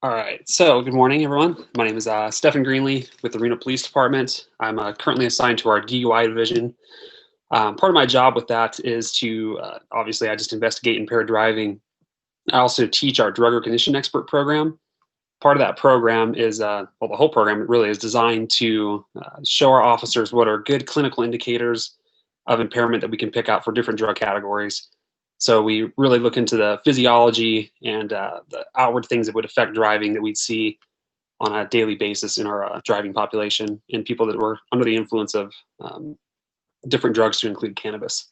All right, so good morning, everyone. My name is Stephen Greenlee with the Reno Police Department. I'm currently assigned to our DUI division. Part of my job with that is to, obviously, I just investigate impaired driving. I also teach our drug recognition expert program. Part of that program is, well, the whole program really is designed to show our officers what are good clinical indicators of impairment that we can pick out for different drug categories. So we really look into the physiology and the outward things that would affect driving that we'd see on a daily basis in our driving population in people that were under the influence of different drugs to include cannabis.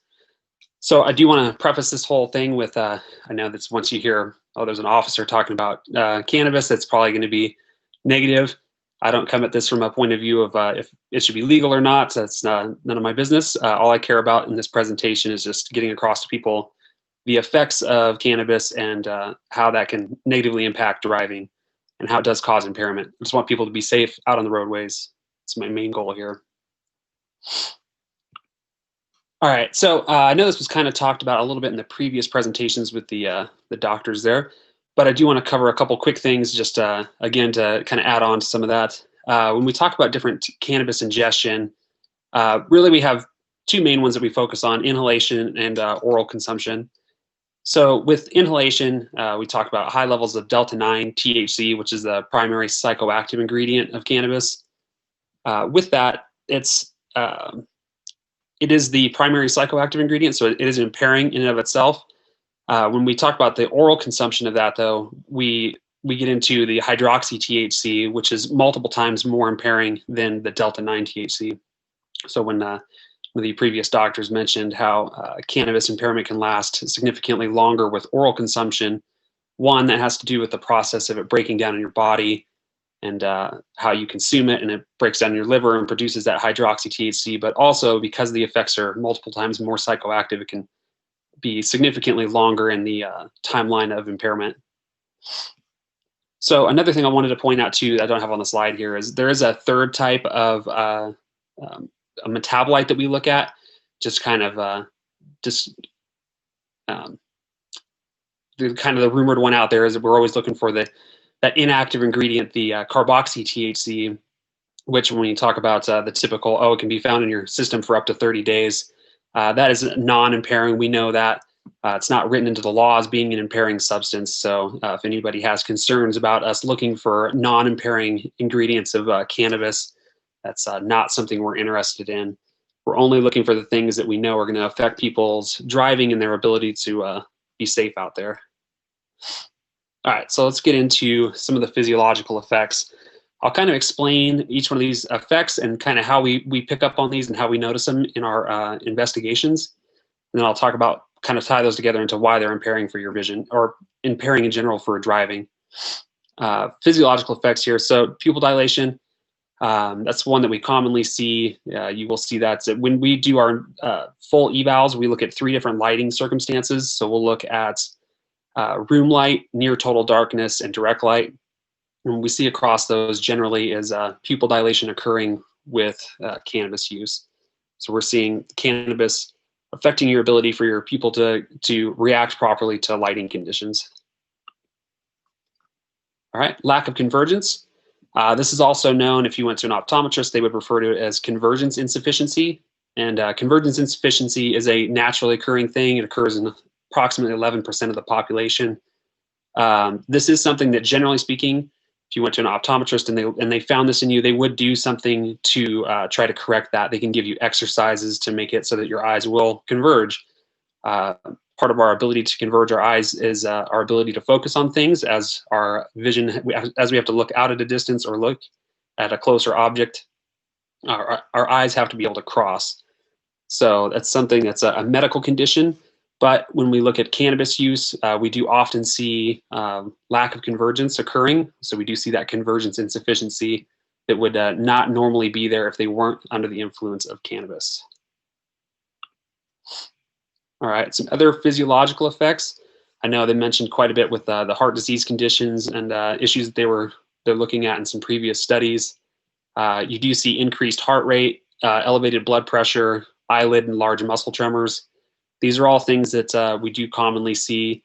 So I do want to preface this whole thing with, I know that once you hear, oh, there's an officer talking about cannabis, that's probably going to be negative. I don't come at this from a point of view of if it should be legal or not. That's none of my business. All I care about in this presentation is just getting across to people the effects of cannabis and how that can negatively impact driving and how it does cause impairment. I just want people to be safe out on the roadways. It's my main goal here. All right, so I know this was kind of talked about a little bit in the previous presentations with the doctors there, but I do want to cover a couple quick things just again to kind of add on to some of that. When we talk about different cannabis ingestion, really we have two main ones that we focus on: inhalation and oral consumption. So with inhalation, we talk about high levels of delta-9 THC, which is the primary psychoactive ingredient of cannabis. With that, it is the primary psychoactive ingredient, so it is impairing in and of itself. When we talk about the oral consumption of that, though, we get into the hydroxy THC, which is multiple times more impairing than the delta-9 THC. So when the previous doctors mentioned how cannabis impairment can last significantly longer with oral consumption. One, that has to do with the process of it breaking down in your body and how you consume it, and it breaks down in your liver and produces that hydroxy THC. But also because the effects are multiple times more psychoactive, it can be significantly longer in the timeline of impairment. So another thing I wanted to point out too that I don't have on the slide here is there is a third type of a metabolite that we look at, just kind of the rumored one out there is that we're always looking for that inactive ingredient, the carboxy THC, which when you talk about the typical, it can be found in your system for up to 30 days. That is non-impairing. We know that it's not written into the law as being an impairing substance. So if anybody has concerns about us looking for non-impairing ingredients of cannabis, that's not something we're interested in. We're only looking for the things that we know are going to affect people's driving and their ability to be safe out there. All right, so let's get into some of the physiological effects. I'll kind of explain each one of these effects and kind of how we pick up on these and how we notice them in our investigations. And then I'll talk about kind of tie those together into why they're impairing for your vision or impairing in general for driving. Physiological effects here. So pupil dilation. That's one that we commonly see. You will see that when we do our full evals, we look at 3 different lighting circumstances. So we'll look at room light, near total darkness, and direct light. And we see across those generally is pupil dilation occurring with cannabis use. So we're seeing cannabis affecting your ability for your pupil to react properly to lighting conditions. All right, lack of convergence. This is also known, if you went to an optometrist, they would refer to it as convergence insufficiency. And convergence insufficiency is a naturally occurring thing. It occurs in approximately 11% of the population. This is something that, generally speaking, if you went to an optometrist and they found this in you, they would do something to try to correct that. They can give you exercises to make it so that your eyes will converge. Part of our ability to converge our eyes is our ability to focus on things as our vision, as we have to look out at a distance or look at a closer object, our eyes have to be able to cross. So that's something that's a medical condition. But when we look at cannabis use, we do often see lack of convergence occurring. So we do see that convergence insufficiency that would not normally be there if they weren't under the influence of cannabis. All right, some other physiological effects. I know they mentioned quite a bit with the heart disease conditions and issues that they're looking at in some previous studies. You do see increased heart rate, elevated blood pressure, eyelid and large muscle tremors. These are all things that we do commonly see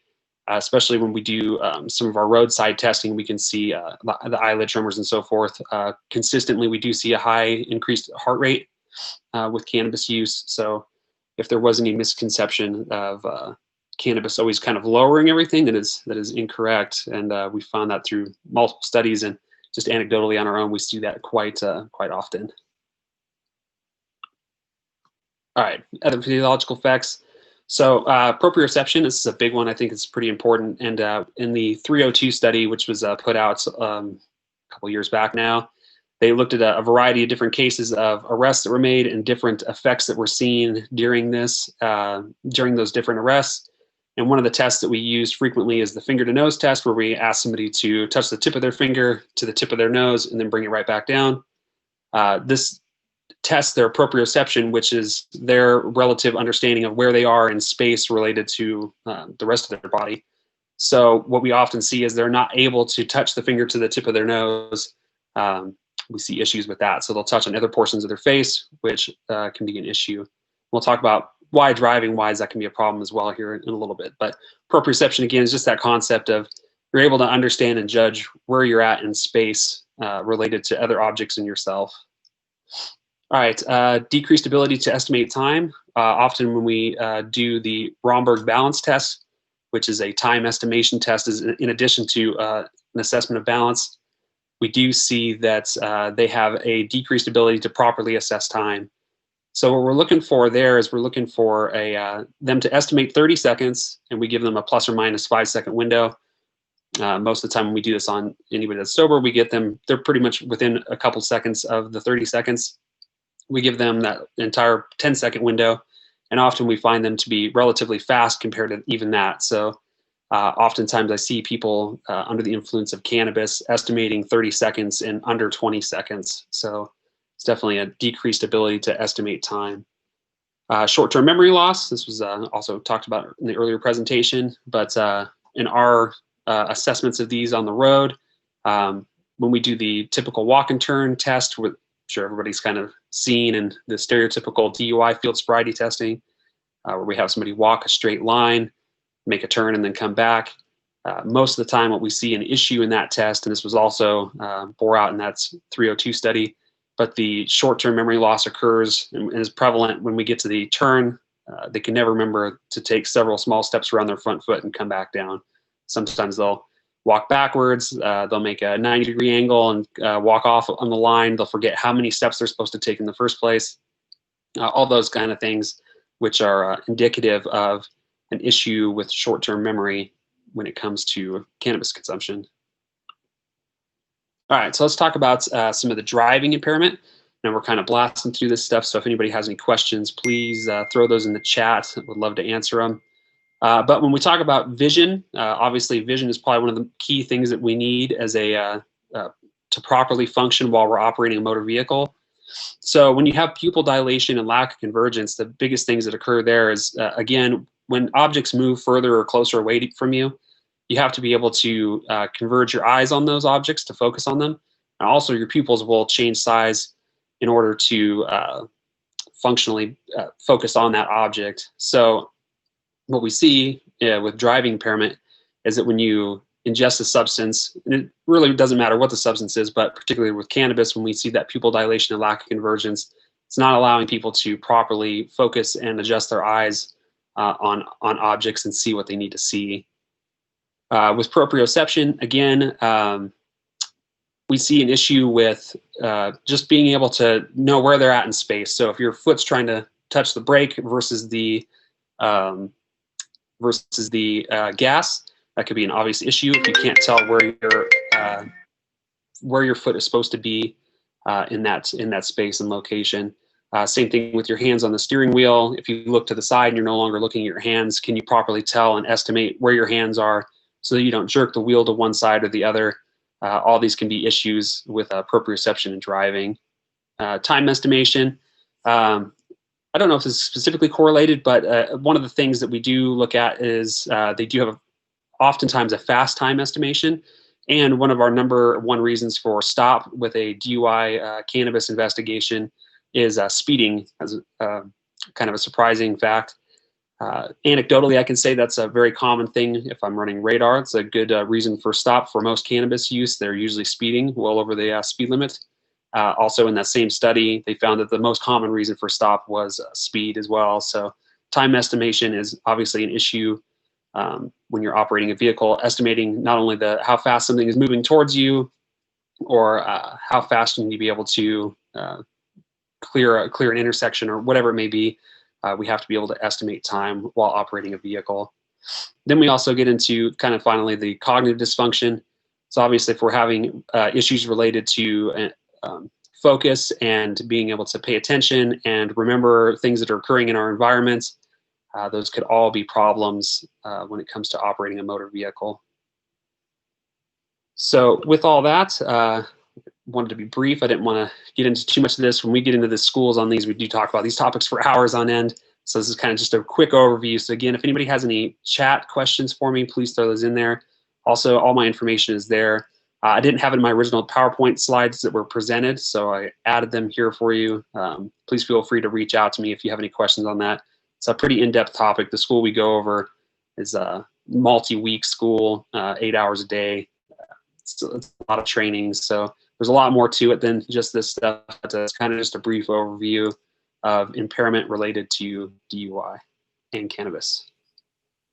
especially when we do some of our roadside testing. We can see the eyelid tremors and so forth. Consistently, we do see a high increased heart rate with cannabis use. So if there was any misconception of cannabis always kind of lowering everything, that is incorrect. And we found that through multiple studies, and just anecdotally on our own, we see that quite often. All right, other physiological effects. So proprioception, this is a big one. I think it's pretty important. And in the 302 study, which was put out a couple years back now, they looked at a variety of different cases of arrests that were made and different effects that were seen during this, during those different arrests. And one of the tests that we use frequently is the finger to nose test, where we ask somebody to touch the tip of their finger to the tip of their nose and then bring it right back down. This tests their proprioception, which is their relative understanding of where they are in space related to the rest of their body. So what we often see is they're not able to touch the finger to the tip of their nose. We see issues with that. So they'll touch on other portions of their face, which can be an issue. We'll talk about why driving-wise that can be a problem as well here in a little bit. But proprioception, again, is just that concept of you're able to understand and judge where you're at in space related to other objects and yourself. All right, decreased ability to estimate time. Often when we do the Romberg balance test, which is a time estimation test, is in addition to an assessment of balance, we do see that they have a decreased ability to properly assess time. So what we're looking for there is we're looking for them to estimate 30 seconds, and we give them a plus or minus 5-second window. Most of the time when we do this on anybody that's sober, we get them, they're pretty much within a couple seconds of the 30 seconds. We give them that entire 10-second window, and often we find them to be relatively fast compared to even that. So oftentimes I see people under the influence of cannabis estimating 30 seconds in under 20 seconds. So it's definitely a decreased ability to estimate time. Short-term memory loss, this was also talked about in the earlier presentation, but in our assessments of these on the road, when we do the typical walk and turn test, I'm sure everybody's kind of seen in the stereotypical DUI field sobriety testing, where we have somebody walk a straight line, make a turn, and then come back. Most of the time what we see an issue in that test, and this was also bore out in that 302 study, but the short-term memory loss occurs and is prevalent when we get to the turn. They can never remember to take several small steps around their front foot and come back down. Sometimes they'll walk backwards, they'll make a 90-degree angle and walk off on the line. They'll forget how many steps they're supposed to take in the first place. All those kind of things, which are indicative of an issue with short-term memory when it comes to cannabis consumption. All right, so let's talk about some of the driving impairment. Now we're kind of blasting through this stuff, so if anybody has any questions, please throw those in the chat. I would love to answer them. But when we talk about vision, obviously vision is probably one of the key things that we need as to properly function while we're operating a motor vehicle. So when you have pupil dilation and lack of convergence, the biggest things that occur there is, again, when objects move further or closer away from you, you have to be able to converge your eyes on those objects to focus on them. And also your pupils will change size in order to functionally focus on that object. So what we see with driving impairment is that when you ingest a substance, and it really doesn't matter what the substance is, but particularly with cannabis, when we see that pupil dilation and lack of convergence, it's not allowing people to properly focus and adjust their eyes on objects and see what they need to see. With proprioception, again, we see an issue with just being able to know where they're at in space. So if your foot's trying to touch the brake versus the gas, that could be an obvious issue if you can't tell where your foot is supposed to be in that space and location. Same thing with your hands on the steering wheel. If you look to the side and you're no longer looking at your hands, can you properly tell and estimate where your hands are so that you don't jerk the wheel to one side or the other? All these can be issues with proprioception and driving. Time estimation. I don't know if this is specifically correlated, but one of the things that we do look at is they do have oftentimes a fast time estimation. And one of our number one reasons for stop with a DUI cannabis investigation is speeding, as kind of a surprising fact. Anecdotally, I can say that's a very common thing. If I'm running radar, it's a good reason for stop for most cannabis use. They're usually speeding well over the speed limit. Also, in that same study, they found that the most common reason for stop was speed as well. So time estimation is obviously an issue when you're operating a vehicle, estimating not only how fast something is moving towards you, or how fast you need to be able to clear an intersection or whatever it may be. We have to be able to estimate time while operating a vehicle. Then we also get into kind of finally the cognitive dysfunction. So obviously if we're having issues related to focus and being able to pay attention and remember things that are occurring in our environment, those could all be problems when it comes to operating a motor vehicle. So with all that, wanted to be brief. I didn't want to get into too much of this. When we get into the schools on these, we do talk about these topics for hours on end. So this is kind of just a quick overview. So again, if anybody has any chat questions for me, please throw those in there. Also, all my information is there. I didn't have it in my original PowerPoint slides that were presented, so I added them here for you. Please feel free to reach out to me if you have any questions on that. It's a pretty in-depth topic. The school we go over is a multi-week school, 8 hours a day. It's a lot of training, so there's a lot more to it than just this stuff. It's kind of just a brief overview of impairment related to DUI and cannabis.